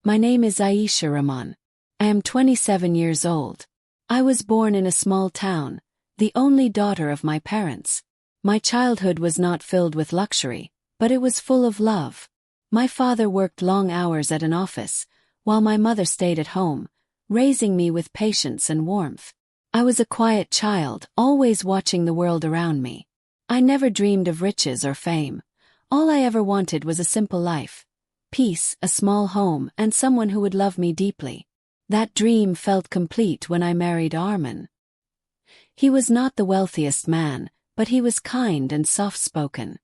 My name is Aisha Rahman. I am 27 years old. I was born in a small town, the only daughter of my parents. My childhood was not filled with luxury, but it was full of love. My father worked long hours at an office, while my mother stayed at home, raising me with patience and warmth. I was a quiet child, always watching the world around me. I never dreamed of riches or fame. All I ever wanted was a simple life. Peace, a small home, and someone who would love me deeply. That dream felt complete when I married Armin. He was not the wealthiest man, but he was kind and soft-spoken.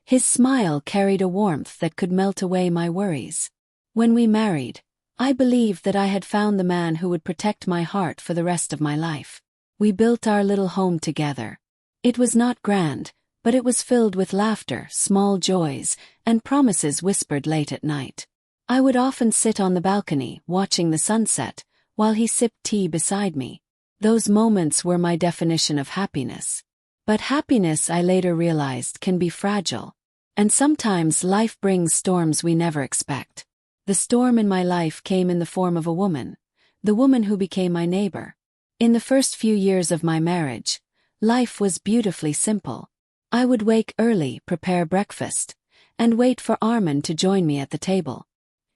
His smile carried a warmth that could melt away my worries. When we married, I believed that I had found the man who would protect my heart for the rest of my life. We built our little home together. It was not grand, but it was filled with laughter, small joys, and promises whispered late at night. I would often sit on the balcony, watching the sunset, while he sipped tea beside me. Those moments were my definition of happiness. But happiness, I later realized, can be fragile. And sometimes life brings storms we never expect. The storm in my life came in the form of a woman, the woman who became my neighbor. In the first few years of my marriage, life was beautifully simple. I would wake early, prepare breakfast, and wait for Armin to join me at the table.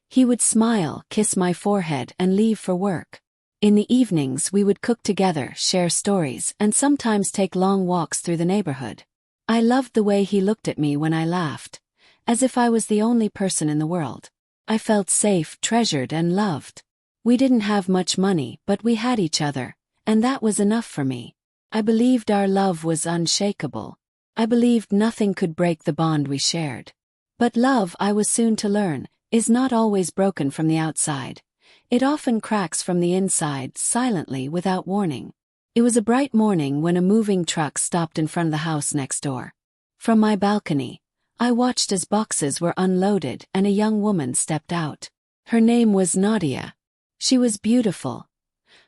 He would smile, kiss my forehead, and leave for work. In the evenings we would cook together, share stories, and sometimes take long walks through the neighborhood. I loved the way he looked at me when I laughed, as if I was the only person in the world. I felt safe, treasured, and loved. We didn't have much money, but we had each other, and that was enough for me. I believed our love was unshakable. I believed nothing could break the bond we shared. But love, I was soon to learn, is not always broken from the outside. It often cracks from the inside, silently, without warning. It was a bright morning when a moving truck stopped in front of the house next door. From my balcony, I watched as boxes were unloaded and a young woman stepped out. Her name was Nadia. She was beautiful.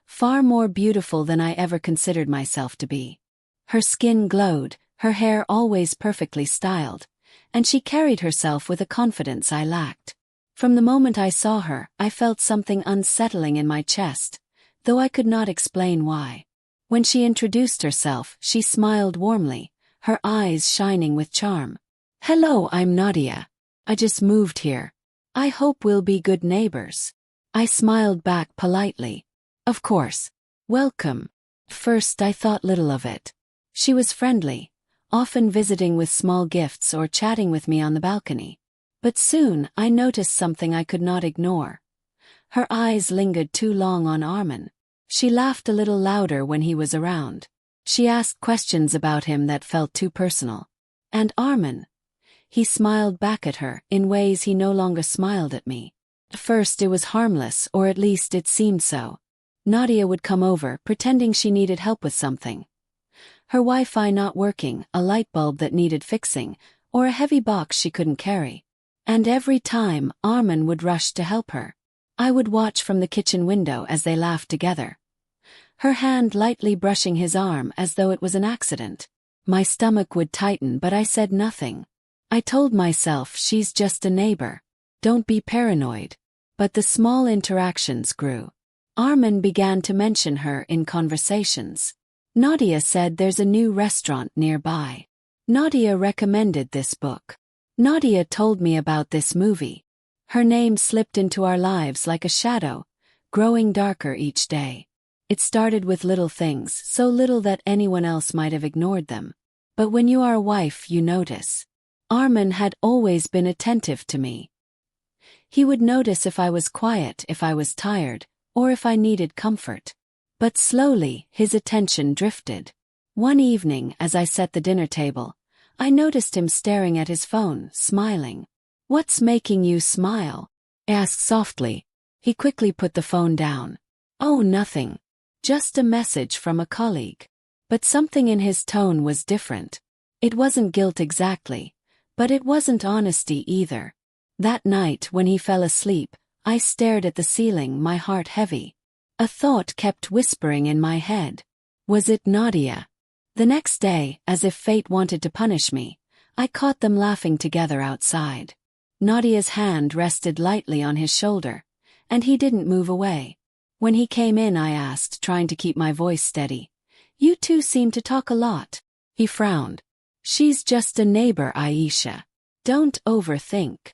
Far more beautiful than I ever considered myself to be. Her skin glowed, her hair always perfectly styled, and she carried herself with a confidence I lacked. From the moment I saw her, I felt something unsettling in my chest, though I could not explain why. When she introduced herself, she smiled warmly, her eyes shining with charm. "Hello, I'm Nadia. I just moved here. I hope we'll be good neighbors." I smiled back politely. "Of course. Welcome." First I thought little of it. She was friendly, often visiting with small gifts or chatting with me on the balcony. But soon I noticed something I could not ignore. Her eyes lingered too long on Armin. She laughed a little louder when he was around. She asked questions about him that felt too personal. And Armin? He smiled back at her in ways he no longer smiled at me. At first it was harmless, or at least it seemed so. Nadia would come over, pretending she needed help with something. Her Wi-Fi not working, a light bulb that needed fixing, or a heavy box she couldn't carry. And every time, Armin would rush to help her. I would watch from the kitchen window as they laughed together. Her hand lightly brushing his arm as though it was an accident. My stomach would tighten, but I said nothing. I told myself, she's just a neighbor. Don't be paranoid. But the small interactions grew. Armin began to mention her in conversations. Nadia said there's a new restaurant nearby. Nadia recommended this book. Nadia told me about this movie. Her name slipped into our lives like a shadow, growing darker each day. It started with little things, so little that anyone else might have ignored them. But when you are a wife, you notice. Armin had always been attentive to me. He would notice if I was quiet, if I was tired, or if I needed comfort. But slowly, his attention drifted. One evening, as I set the dinner table, I noticed him staring at his phone, smiling. "What's making you smile?" I asked softly. He quickly put the phone down. "Oh, nothing. Just a message from a colleague." But something in his tone was different. It wasn't guilt exactly, but it wasn't honesty either. That night, when he fell asleep, I stared at the ceiling, my heart heavy. A thought kept whispering in my head. Was it Nadia? The next day, as if fate wanted to punish me, I caught them laughing together outside. Nadia's hand rested lightly on his shoulder, and he didn't move away. When he came in, I asked, trying to keep my voice steady. "You two seem to talk a lot." He frowned. "She's just a neighbor, Aisha. Don't overthink."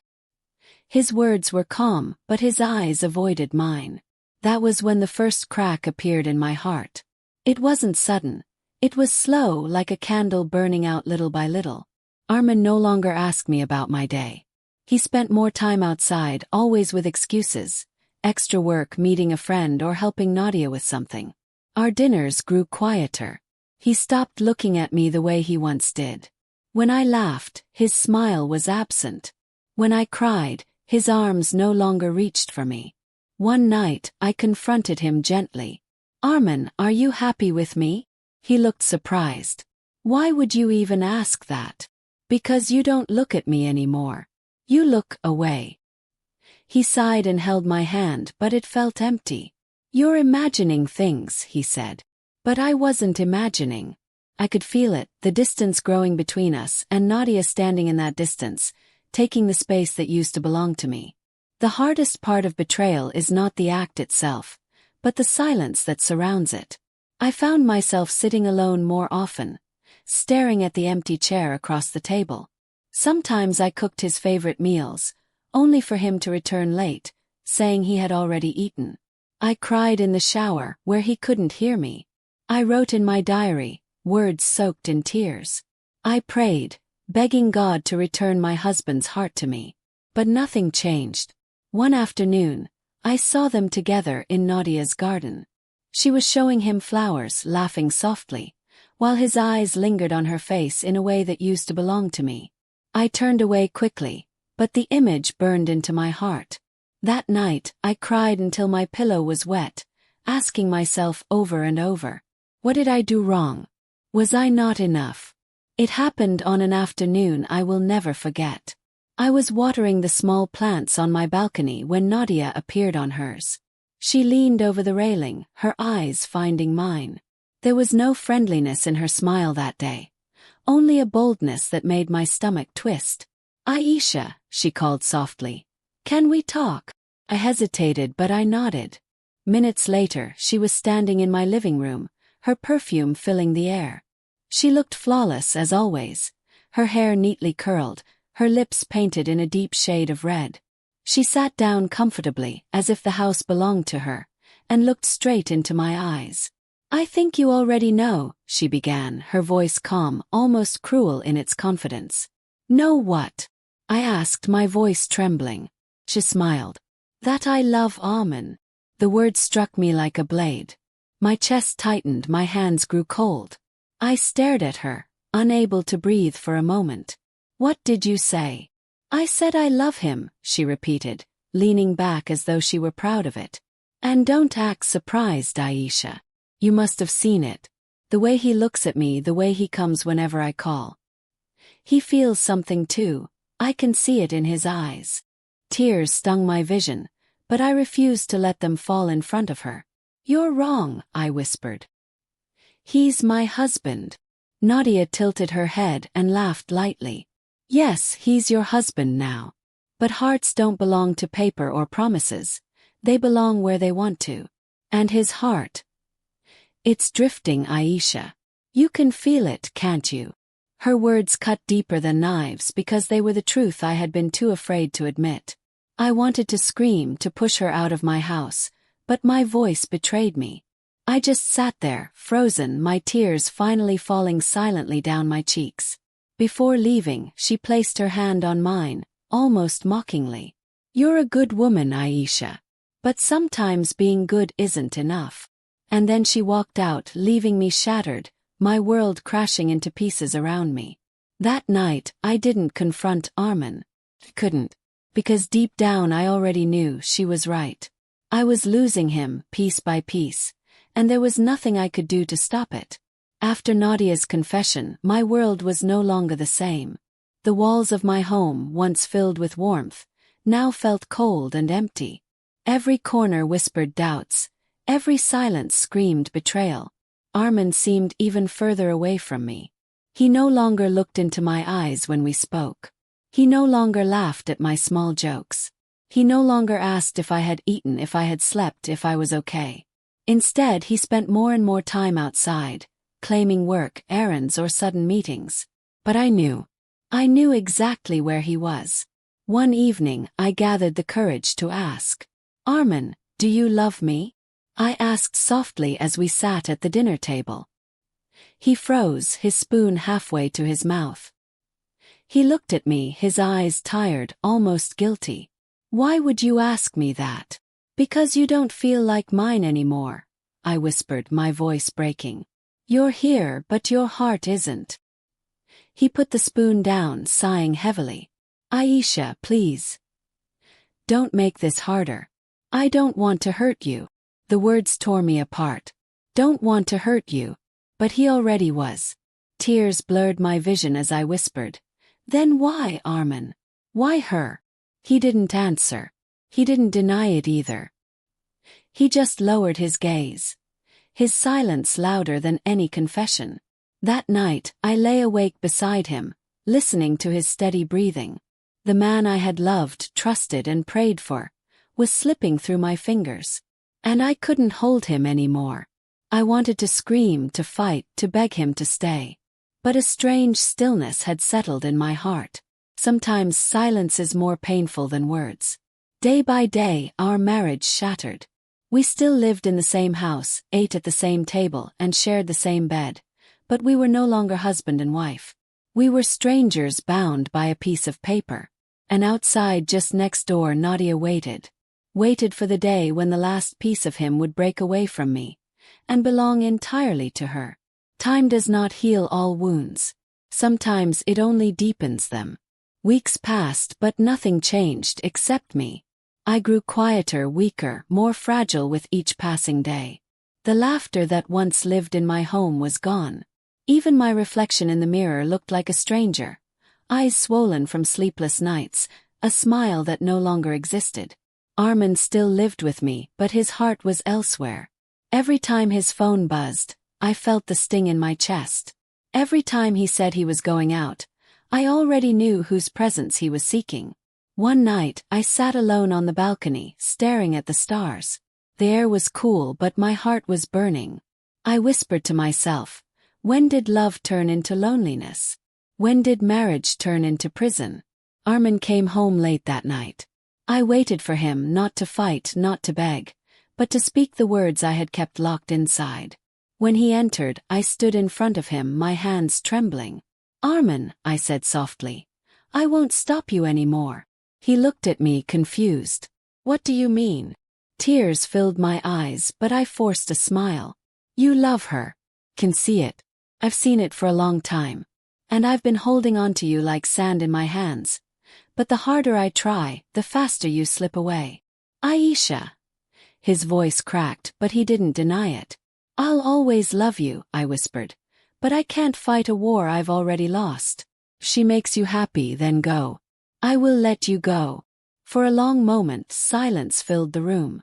His words were calm, but his eyes avoided mine. That was when the first crack appeared in my heart. It wasn't sudden. It was slow, like a candle burning out little by little. Armin no longer asked me about my day. He spent more time outside, always with excuses. Extra work, meeting a friend, or helping Nadia with something. Our dinners grew quieter. He stopped looking at me the way he once did. When I laughed, his smile was absent. When I cried, his arms no longer reached for me. One night, I confronted him gently. "Armin, are you happy with me?" He looked surprised. "Why would you even ask that?" "Because you don't look at me anymore. You look away." He sighed and held my hand, but it felt empty. "You're imagining things," he said. But I wasn't imagining. I could feel it, the distance growing between us, and Nadia standing in that distance, taking the space that used to belong to me. The hardest part of betrayal is not the act itself, but the silence that surrounds it. I found myself sitting alone more often, staring at the empty chair across the table. Sometimes I cooked his favorite meals, only for him to return late, saying he had already eaten. I cried in the shower, where he couldn't hear me. I wrote in my diary, words soaked in tears. I prayed, begging God to return my husband's heart to me. But nothing changed. One afternoon, I saw them together in Nadia's garden. She was showing him flowers, laughing softly, while his eyes lingered on her face in a way that used to belong to me. I turned away quickly, but the image burned into my heart. That night, I cried until my pillow was wet, asking myself over and over, what did I do wrong? Was I not enough? It happened on an afternoon I will never forget. I was watering the small plants on my balcony when Nadia appeared on hers. She leaned over the railing, her eyes finding mine. There was no friendliness in her smile that day, only a boldness that made my stomach twist. "Aisha," she called softly. "Can we talk?" I hesitated, but I nodded. Minutes later, she was standing in my living room, her perfume filling the air. She looked flawless as always, her hair neatly curled, her lips painted in a deep shade of red. She sat down comfortably, as if the house belonged to her, and looked straight into my eyes. "I think you already know," she began, her voice calm, almost cruel in its confidence. "Know what?" I asked, my voice trembling. She smiled. "That I love Armin." The word struck me like a blade. My chest tightened, my hands grew cold. I stared at her, unable to breathe for a moment. "What did you say?" "I said I love him," she repeated, leaning back as though she were proud of it. "And don't act surprised, Aisha. You must have seen it. The way he looks at me, the way he comes whenever I call. He feels something too. I can see it in his eyes." Tears stung my vision, but I refused to let them fall in front of her. "You're wrong," I whispered. "He's my husband." Nadia tilted her head and laughed lightly. "Yes, he's your husband now. But hearts don't belong to paper or promises. They belong where they want to. And his heart, it's drifting, Aisha. You can feel it, can't you?" Her words cut deeper than knives because they were the truth I had been too afraid to admit. I wanted to scream, to push her out of my house, but my voice betrayed me. I just sat there, frozen, my tears finally falling silently down my cheeks. Before leaving, she placed her hand on mine, almost mockingly. "You're a good woman, Aisha. But sometimes being good isn't enough." And then she walked out, leaving me shattered, my world crashing into pieces around me. That night, I didn't confront Armin. Couldn't. Because deep down I already knew she was right. I was losing him, piece by piece, and there was nothing I could do to stop it. After Nadia's confession, my world was no longer the same. The walls of my home, once filled with warmth, now felt cold and empty. Every corner whispered doubts. Every silence screamed betrayal. Armin seemed even further away from me. He no longer looked into my eyes when we spoke. He no longer laughed at my small jokes. He no longer asked if I had eaten, if I had slept, if I was okay. Instead, he spent more and more time outside, claiming work, errands, or sudden meetings. But I knew exactly where he was. One evening, I gathered the courage to ask, "Armin, do you love me?" I asked softly as we sat at the dinner table. He froze, his spoon halfway to his mouth. He looked at me, his eyes tired, almost guilty. "Why would you ask me that?" "Because you don't feel like mine anymore," I whispered, my voice breaking. "You're here, but your heart isn't." He put the spoon down, sighing heavily. "Aisha, please. Don't make this harder. I don't want to hurt you." The words tore me apart. Don't want to hurt you. But he already was. Tears blurred my vision as I whispered, "Then why, Armin? Why her?" He didn't answer. He didn't deny it either. He just lowered his gaze. His silence louder than any confession. That night, I lay awake beside him, listening to his steady breathing. The man I had loved, trusted, and prayed for was slipping through my fingers. And I couldn't hold him anymore. I wanted to scream, to fight, to beg him to stay. But a strange stillness had settled in my heart. Sometimes silence is more painful than words. Day by day, our marriage shattered. We still lived in the same house, ate at the same table, and shared the same bed. But we were no longer husband and wife. We were strangers bound by a piece of paper. And outside, just next door, Nadia waited for the day when the last piece of him would break away from me and belong entirely to her. Time does not heal all wounds. Sometimes it only deepens them. Weeks passed, but nothing changed except me. I grew quieter, weaker, more fragile with each passing day. The laughter that once lived in my home was gone. Even my reflection in the mirror looked like a stranger. Eyes swollen from sleepless nights, a smile that no longer existed. Armin still lived with me, but his heart was elsewhere. Every time his phone buzzed, I felt the sting in my chest. Every time he said he was going out, I already knew whose presence he was seeking. One night, I sat alone on the balcony, staring at the stars. The air was cool, but my heart was burning. I whispered to myself, when did love turn into loneliness? When did marriage turn into prison? Armin came home late that night. I waited for him, not to fight, not to beg, but to speak the words I had kept locked inside. When he entered, I stood in front of him, my hands trembling. "Armin," I said softly, "I won't stop you anymore." He looked at me, confused. "What do you mean?" Tears filled my eyes, but I forced a smile. "You love her. Can see it. I've seen it for a long time. And I've been holding on to you like sand in my hands. But the harder I try, the faster you slip away." "Aisha." His voice cracked, but he didn't deny it. "I'll always love you," I whispered. "But I can't fight a war I've already lost." "She makes you happy, then go." "I will let you go." For a long moment, silence filled the room.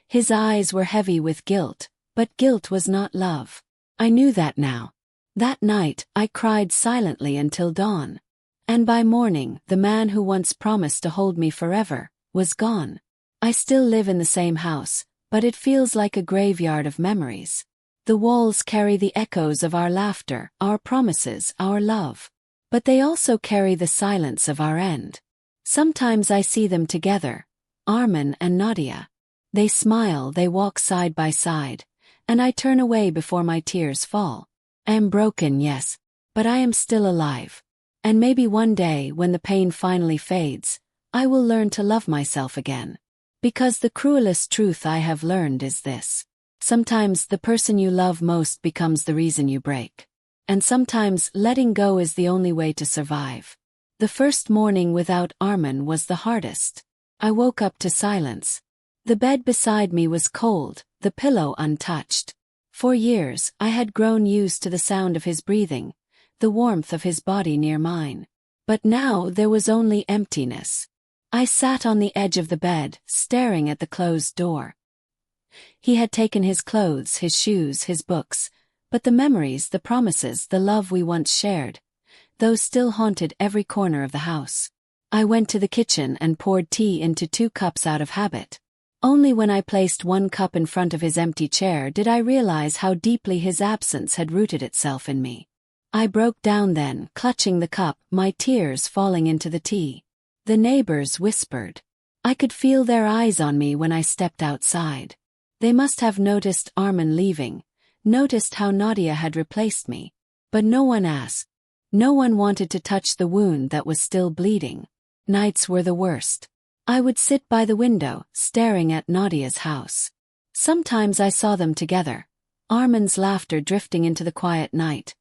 His eyes were heavy with guilt, but guilt was not love. I knew that now. That night, I cried silently until dawn. And by morning, the man who once promised to hold me forever was gone. I still live in the same house, but it feels like a graveyard of memories. The walls carry the echoes of our laughter, our promises, our love. But they also carry the silence of our end. Sometimes I see them together, Armin and Nadia. They smile, they walk side by side, and I turn away before my tears fall. I am broken, yes, but I am still alive. And maybe one day, when the pain finally fades, I will learn to love myself again. Because the cruelest truth I have learned is this. Sometimes the person you love most becomes the reason you break. And sometimes letting go is the only way to survive. The first morning without Armin was the hardest. I woke up to silence. The bed beside me was cold, the pillow untouched. For years, I had grown used to the sound of his breathing, the warmth of his body near mine. But now there was only emptiness. I sat on the edge of the bed, staring at the closed door. He had taken his clothes, his shoes, his books, but the memories, the promises, the love we once shared, those still haunted every corner of the house. I went to the kitchen and poured tea into 2 cups out of habit. Only when I placed 1 cup in front of his empty chair did I realize how deeply his absence had rooted itself in me. I broke down then, clutching the cup, my tears falling into the tea. The neighbors whispered. I could feel their eyes on me when I stepped outside. They must have noticed Armin leaving, noticed how Nadia had replaced me. But no one asked. No one wanted to touch the wound that was still bleeding. Nights were the worst. I would sit by the window, staring at Nadia's house. Sometimes I saw them together, Armin's laughter drifting into the quiet night,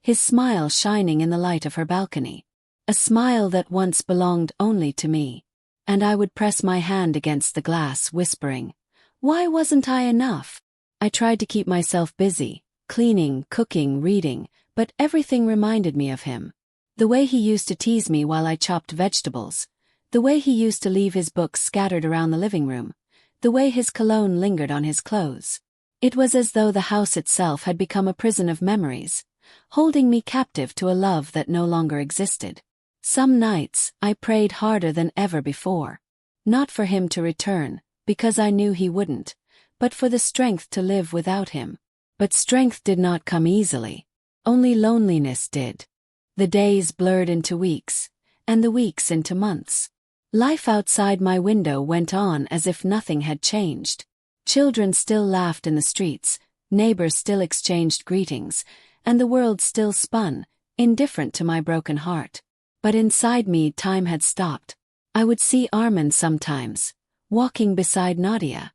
his smile shining in the light of her balcony. A smile that once belonged only to me. And I would press my hand against the glass, whispering, "Why wasn't I enough?" I tried to keep myself busy, cleaning, cooking, reading, but everything reminded me of him. The way he used to tease me while I chopped vegetables, the way he used to leave his books scattered around the living room, the way his cologne lingered on his clothes. It was as though the house itself had become a prison of memories, holding me captive to a love that no longer existed. Some nights, I prayed harder than ever before. Not for him to return, because I knew he wouldn't, but for the strength to live without him. But strength did not come easily. Only loneliness did. The days blurred into weeks, and the weeks into months. Life outside my window went on as if nothing had changed. Children still laughed in the streets, neighbors still exchanged greetings, and the world still spun, indifferent to my broken heart. But inside me time had stopped. I would see Armin sometimes, walking beside Nadia.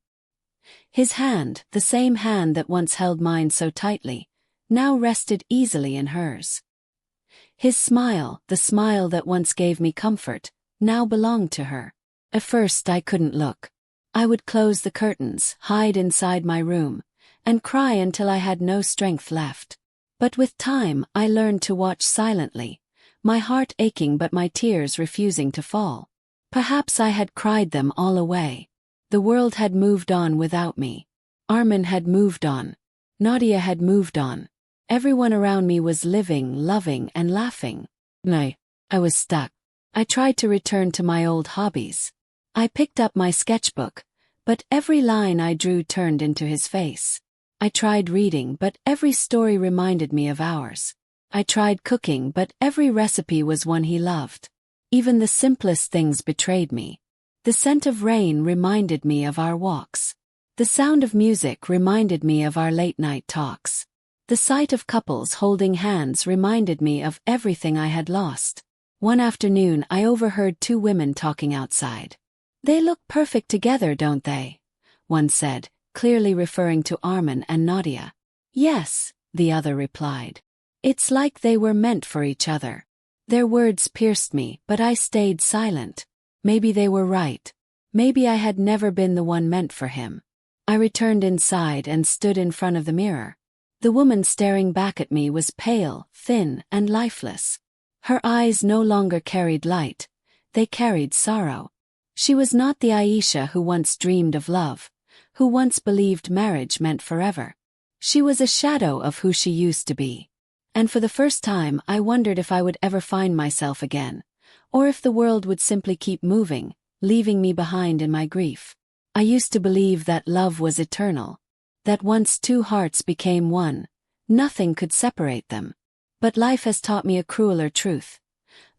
His hand, the same hand that once held mine so tightly, now rested easily in hers. His smile, the smile that once gave me comfort, now belonged to her. At first I couldn't look. I would close the curtains, hide inside my room, and cry until I had no strength left. But with time I learned to watch silently, my heart aching but my tears refusing to fall. Perhaps I had cried them all away. The world had moved on without me. Armin had moved on. Nadia had moved on. Everyone around me was living, loving, and laughing. No, I was stuck. I tried to return to my old hobbies. I picked up my sketchbook, but every line I drew turned into his face. I tried reading, but every story reminded me of ours. I tried cooking, but every recipe was one he loved. Even the simplest things betrayed me. The scent of rain reminded me of our walks. The sound of music reminded me of our late-night talks. The sight of couples holding hands reminded me of everything I had lost. One afternoon I overheard 2 women talking outside. "They look perfect together, don't they?" one said, clearly referring to Armin and Nadia. "Yes," the other replied. "It's like they were meant for each other." Their words pierced me, but I stayed silent. Maybe they were right. Maybe I had never been the one meant for him. I returned inside and stood in front of the mirror. The woman staring back at me was pale, thin, and lifeless. Her eyes no longer carried light. They carried sorrow. She was not the Aisha who once dreamed of love, who once believed marriage meant forever. She was a shadow of who she used to be. And for the first time I wondered if I would ever find myself again, or if the world would simply keep moving, leaving me behind in my grief. I used to believe that love was eternal, that once 2 hearts became one, nothing could separate them. But life has taught me a crueler truth.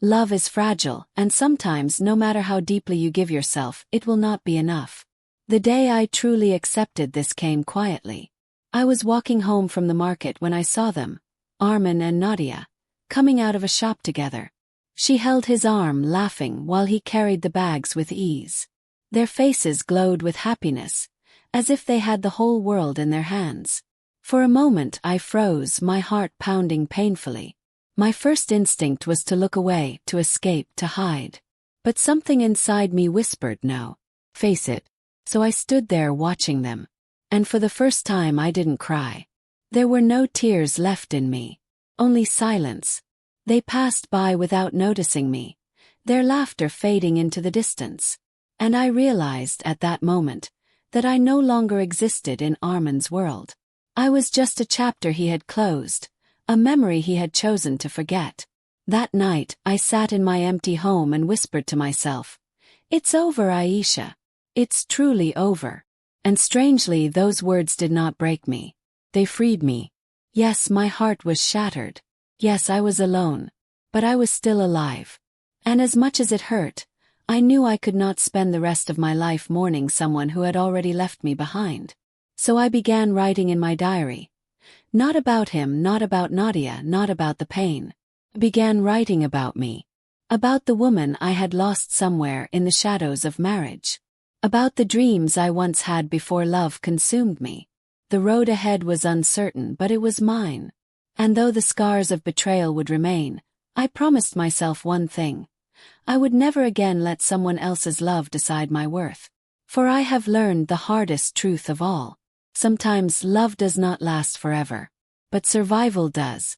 Love is fragile, and sometimes, no matter how deeply you give yourself, it will not be enough. The day I truly accepted this came quietly. I was walking home from the market when I saw them, Armin and Nadia, coming out of a shop together. She held his arm, laughing, while he carried the bags with ease. Their faces glowed with happiness, as if they had the whole world in their hands. For a moment I froze, my heart pounding painfully. My first instinct was to look away, to escape, to hide. But something inside me whispered no. Face it. So I stood there watching them. And for the first time I didn't cry. There were no tears left in me. Only silence. They passed by without noticing me, their laughter fading into the distance. And I realized at that moment that I no longer existed in Armin's world. I was just a chapter he had closed, a memory he had chosen to forget. That night, I sat in my empty home and whispered to myself, "It's over, Aisha. It's truly over." And strangely, those words did not break me. They freed me. Yes, my heart was shattered. Yes, I was alone. But I was still alive. And as much as it hurt, I knew I could not spend the rest of my life mourning someone who had already left me behind. So I began writing in my diary. Not about him, not about Nadia, not about the pain. I began writing about me. About the woman I had lost somewhere in the shadows of marriage. About the dreams I once had before love consumed me. The road ahead was uncertain, but it was mine. And though the scars of betrayal would remain, I promised myself one thing. I would never again let someone else's love decide my worth. For I have learned the hardest truth of all. Sometimes love does not last forever. But survival does.